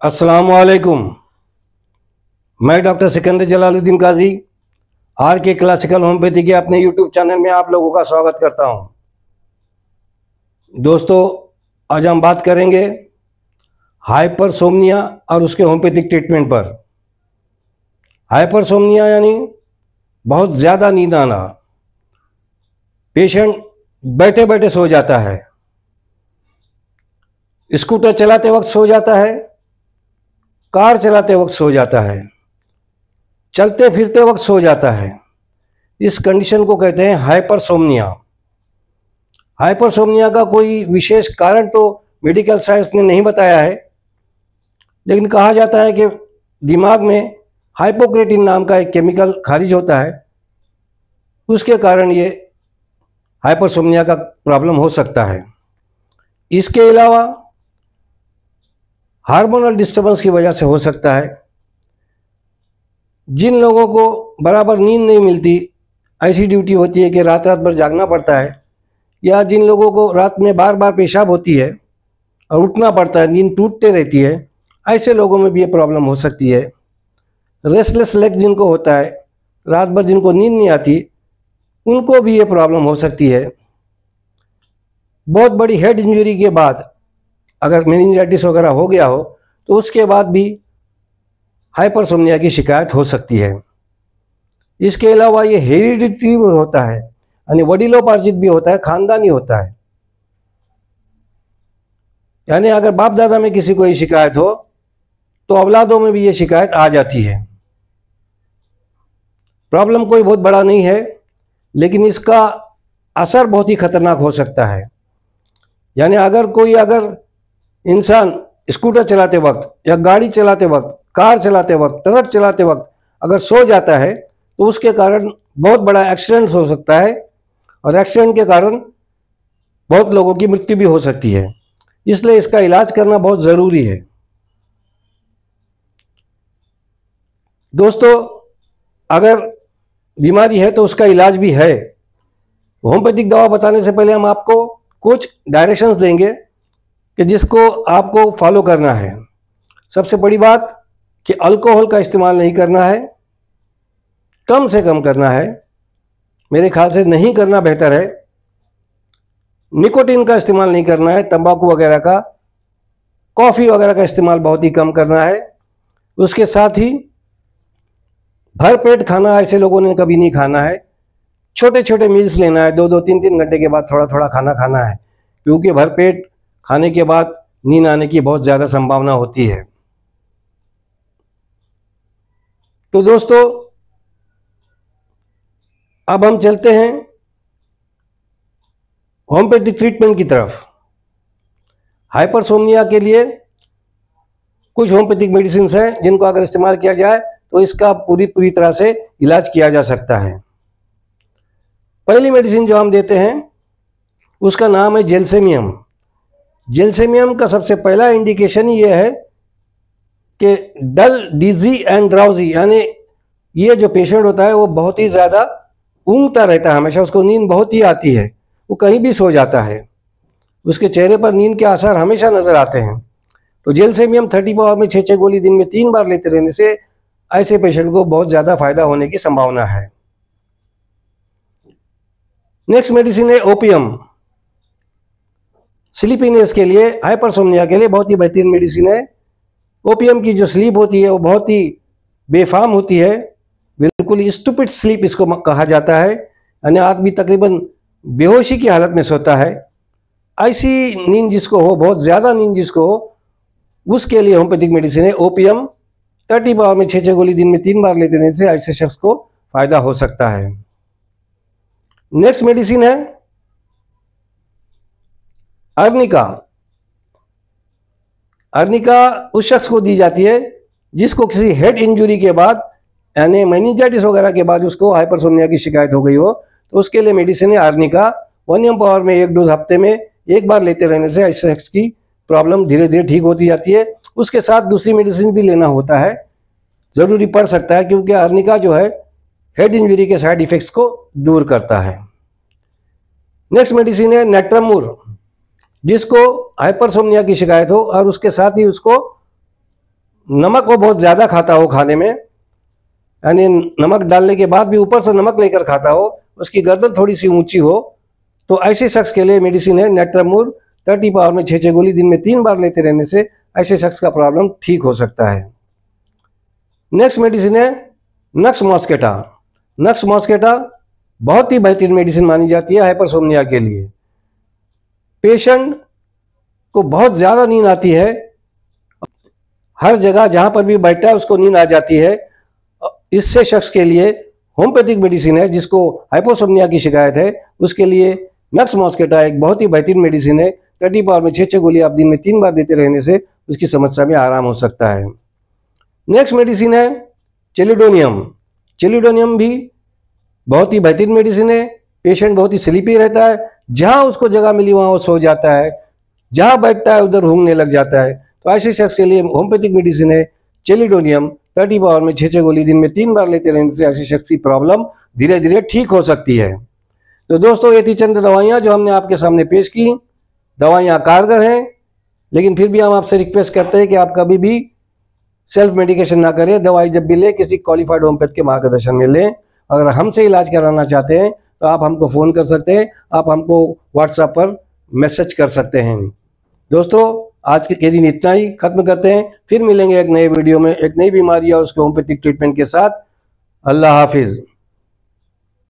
अस्सलाम वालेकुम। मैं डॉक्टर सिकंदर जलालुद्दीन काजी आर के क्लासिकल होम्योपैथी के अपने यूट्यूब चैनल में आप लोगों का स्वागत करता हूं। दोस्तों, आज हम बात करेंगे हाइपरसोमनिया और उसके होम्योपैथिक ट्रीटमेंट पर। हाइपरसोमनिया यानी बहुत ज़्यादा नींद आना। पेशेंट बैठे बैठे सो जाता है, स्कूटर चलाते वक्त सो जाता है, कार चलाते वक्त सो जाता है, चलते फिरते वक्त सो जाता है। इस कंडीशन को कहते हैं हाइपरसोमनिया। हाइपरसोमनिया का कोई विशेष कारण तो मेडिकल साइंस ने नहीं बताया है, लेकिन कहा जाता है कि दिमाग में हाइपोक्रेटिन नाम का एक केमिकल खारिज होता है, उसके कारण ये हाइपरसोमनिया का प्रॉब्लम हो सकता है। इसके अलावा हार्मोनल डिस्टर्बेंस की वजह से हो सकता है। जिन लोगों को बराबर नींद नहीं मिलती, ऐसी ड्यूटी होती है कि रात रात भर जागना पड़ता है, या जिन लोगों को रात में बार बार पेशाब होती है और उठना पड़ता है, नींद टूटते रहती है, ऐसे लोगों में भी ये प्रॉब्लम हो सकती है। रेस्टलेस लेग जिनको होता है, रात भर जिनको नींद नहीं आती, उनको भी ये प्रॉब्लम हो सकती है। बहुत बड़ी हेड इंजरी के बाद अगर मेनिंजाइटिस वगैरह हो गया हो तो उसके बाद भी हाइपरसोमनिया की शिकायत हो सकती है। इसके अलावा ये हेरिडिटरी भी होता है, यानी वडिलोपार्जित भी होता है, खानदानी होता है। यानी अगर बाप दादा में किसी को ये शिकायत हो तो औलादों में भी ये शिकायत आ जाती है। प्रॉब्लम कोई बहुत बड़ा नहीं है, लेकिन इसका असर बहुत ही खतरनाक हो सकता है। यानी अगर इंसान स्कूटर चलाते वक्त या गाड़ी चलाते वक्त, कार चलाते वक्त, ट्रक चलाते वक्त अगर सो जाता है तो उसके कारण बहुत बड़ा एक्सीडेंट हो सकता है, और एक्सीडेंट के कारण बहुत लोगों की मृत्यु भी हो सकती है। इसलिए इसका इलाज करना बहुत ज़रूरी है। दोस्तों, अगर बीमारी है तो उसका इलाज भी है। होम्योपैथिक दवा बताने से पहले हम आपको कुछ डायरेक्शंस देंगे कि जिसको आपको फॉलो करना है। सबसे बड़ी बात कि अल्कोहल का इस्तेमाल नहीं करना है, कम से कम करना है, मेरे ख्याल से नहीं करना बेहतर है। निकोटीन का इस्तेमाल नहीं करना है, तंबाकू वगैरह का, कॉफ़ी वगैरह का इस्तेमाल बहुत ही कम करना है। उसके साथ ही भरपेट खाना ऐसे लोगों ने कभी नहीं खाना है। छोटे छोटे मील्स लेना है, 2-2, 3-3 घंटे के बाद थोड़ा थोड़ा खाना खाना है, क्योंकि भरपेट खाने के बाद नींद आने की बहुत ज़्यादा संभावना होती है। तो दोस्तों, अब हम चलते हैं होम्योपैथिक ट्रीटमेंट की तरफ। हाइपरसोमनिया के लिए कुछ होम्योपैथिक मेडिसिन हैं जिनको अगर इस्तेमाल किया जाए तो इसका पूरी तरह से इलाज किया जा सकता है। पहली मेडिसिन जो हम देते हैं उसका नाम है जेल्सेमियम। जेल्सेमियम का सबसे पहला इंडिकेशन ही यह है कि डल, डिजी एंड ड्राउजी, यानी ये जो पेशेंट होता है वो बहुत ही ज़्यादा ऊँघता रहता है, हमेशा उसको नींद बहुत ही आती है, वो कहीं भी सो जाता है, उसके चेहरे पर नींद के आसार हमेशा नज़र आते हैं। तो जेल्सेमियम 30 पावर में 6 गोली दिन में 3 बार लेते रहने से ऐसे पेशेंट को बहुत ज़्यादा फायदा होने की संभावना है। नेक्स्ट मेडिसिन है ओपियम। स्लीपीनेस के लिए, हाइपरसोमनिया के लिए बहुत ही बेहतरीन मेडिसिन है। ओपियम की जो स्लीप होती है वो बहुत ही बेफाम होती है, बिल्कुल स्टूपिड स्लीप इसको कहा जाता है, यानी आदमी तकरीबन बेहोशी की हालत में सोता है। ऐसी नींद जिसको हो, बहुत ज़्यादा नींद जिसको हो, उसके लिए होम्योपैथिक मेडिसिन है ओपियम। 30 पावर में 6 गोली दिन में 3 बार लेते रहने से ऐसे शख्स को फायदा हो सकता है। नेक्स्ट मेडिसिन है अर्निका। अर्निका उस शख्स को दी जाती है जिसको किसी हेड इंजरी के बाद, यानी मेनिंजाइटिस वगैरह के बाद उसको हाइपरसोमनिया की शिकायत हो गई हो, तो उसके लिए मेडिसिन है अर्निका। 1 mg पावर में 1 डोज हफ्ते में 1 बार लेते रहने से ऐसे शख्स की प्रॉब्लम धीरे धीरे ठीक होती जाती है। उसके साथ दूसरी मेडिसिन भी लेना होता है, ज़रूरी पड़ सकता है, क्योंकि अर्निका जो है हेड इंजरी के साइड इफ़ेक्ट्स को दूर करता है। नेक्स्ट मेडिसिन है नेट्रमूर। जिसको हाइपरसोमनिया की शिकायत हो और उसके साथ ही उसको नमक वो बहुत ज़्यादा खाता हो खाने में, यानी नमक डालने के बाद भी ऊपर से नमक लेकर खाता हो, उसकी गर्दन थोड़ी सी ऊंची हो, तो ऐसे शख्स के लिए मेडिसिन है नेट्रामूर 30 पावर में 6 गोली दिन में 3 बार लेते रहने से ऐसे शख्स का प्रॉब्लम ठीक हो सकता है। नेक्स्ट मेडिसिन है नक्स मॉस्केटा। नक्स मॉस्केटा बहुत ही बेहतरीन मेडिसिन मानी जाती है हाइपरसोमनिया के लिए। पेशेंट को बहुत ज़्यादा नींद आती है, हर जगह जहां पर भी बैठता है उसको नींद आ जाती है। इससे शख्स के लिए होम्योपैथिक मेडिसिन है, जिसको हाइपोसोमनिया की शिकायत है, उसके लिए नक्स मॉस्केटा एक बहुत ही बेहतरीन मेडिसिन है। 30 पावर में 6 गोली आप दिन में 3 बार देते रहने से उसकी समस्या में आराम हो सकता है। नेक्स्ट मेडिसिन है चेलिडोनियम। चेलिडोनियम भी बहुत ही बेहतरीन मेडिसिन है। पेशेंट बहुत ही स्लीपी रहता है, जहां उसको जगह मिली वहां वो सो जाता है, जहां बैठता है उधर ऊँघने लग जाता है। तो ऐसे शख्स के लिए होम्योपैथिक मेडिसिन है चेलिडोनियम। 30 पावर में 6 गोली दिन में 3 बार लेते रहने से ऐसे शख्स की प्रॉब्लम धीरे धीरे ठीक हो सकती है। तो दोस्तों, ये थी चंद दवाइयाँ जो हमने आपके सामने पेश की। दवाइयाँ कारगर हैं, लेकिन फिर भी हम आपसे रिक्वेस्ट करते हैं कि आप कभी भी सेल्फ मेडिकेशन ना करें। दवाई जब भी लें किसी क्वालिफाइड होम्योपैथ के मार्गदर्शन में लें। अगर हमसे इलाज कराना चाहते हैं तो आप हमको फ़ोन कर सकते हैं, आप हमको व्हाट्सएप पर मैसेज कर सकते हैं। दोस्तों, आज के दिन इतना ही खत्म करते हैं, फिर मिलेंगे एक नए वीडियो में एक नई बीमारी और उसके होम्योपैथिक ट्रीटमेंट के साथ। अल्लाह हाफिज़।